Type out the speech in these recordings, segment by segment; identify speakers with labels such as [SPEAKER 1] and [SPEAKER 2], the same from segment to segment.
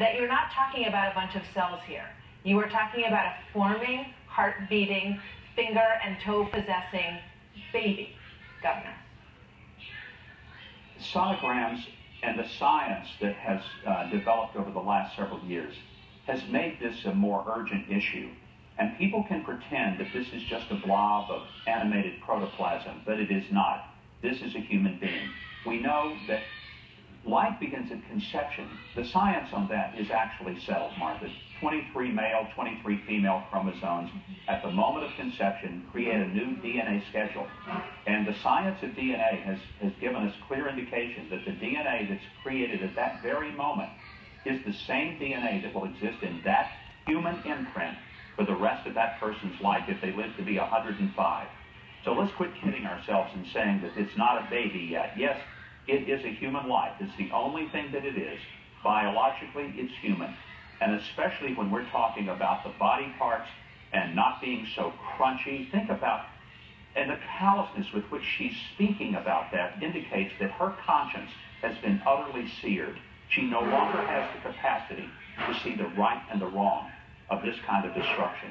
[SPEAKER 1] that you're not talking about a bunch of cells here. You are talking about a forming, heart-beating, finger and toe-possessing baby, Governor.
[SPEAKER 2] Sonograms and the science that has developed over the last several years has made this a more urgent issue. And people can pretend that this is just a blob of animated protoplasm, but it is not. This is a human being. We know that life begins at conception. The science on that is actually settled, Martha. 23 male, 23 female chromosomes at the moment of conception create a new DNA schedule. And the science of DNA has given us clear indication that the DNA that's created at that very moment is the same DNA that will exist in that human imprint for the rest of that person's life if they live to be 105. So let's quit kidding ourselves and saying that it's not a baby yet. Yes, it is a human life. It's the only thing that it is. Biologically, it's human. And especially when we're talking about the body parts and not being so crunchy, think about, and the callousness with which she's speaking about that indicates that her conscience has been utterly seared. She no longer has the capacity to see the right and the wrong of this kind of destruction.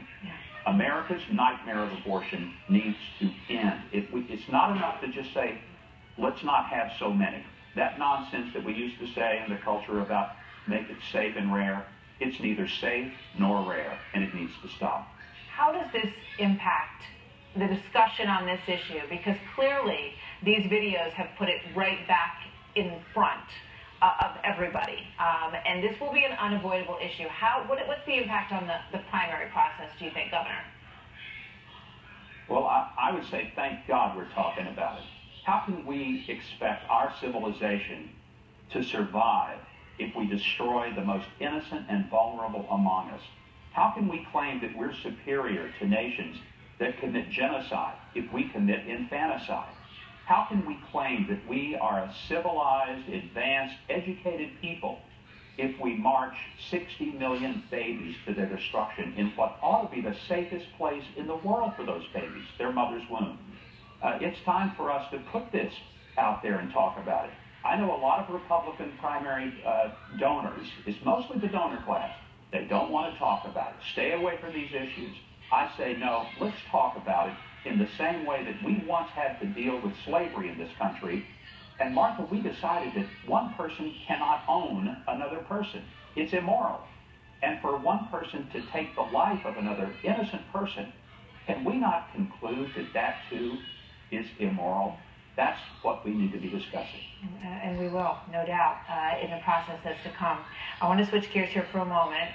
[SPEAKER 2] America's nightmare of abortion needs to end. It's not enough to just say, let's not have so many. That nonsense that we used to say in the culture about make it safe and rare, it's neither safe nor rare, and it needs to stop.
[SPEAKER 1] How does this impact the discussion on this issue? Because clearly these videos have put it right back in front of everybody, and this will be an unavoidable issue. What's the impact on the primary process, do you think, Governor?
[SPEAKER 2] Well, I would say thank God we're talking about it. How can we expect our civilization to survive if we destroy the most innocent and vulnerable among us? How can we claim that we're superior to nations that commit genocide if we commit infanticide? How can we claim that we are a civilized, advanced, educated people if we march 60 million babies to their destruction in what ought to be the safest place in the world for those babies, their mother's womb? It's time for us to put this out there and talk about it. I know a lot of Republican primary donors, it's mostly the donor class. They don't want to talk about it. Stay away from these issues. I say no, let's talk about it in the same way that we once had to deal with slavery in this country. And Martha, we decided that one person cannot own another person. It's immoral. And for one person to take the life of another innocent person, can we not conclude that that too is immoral? That's what we need to be discussing.
[SPEAKER 1] And we will, no doubt, in the process that's to come. I want to switch gears here for a moment.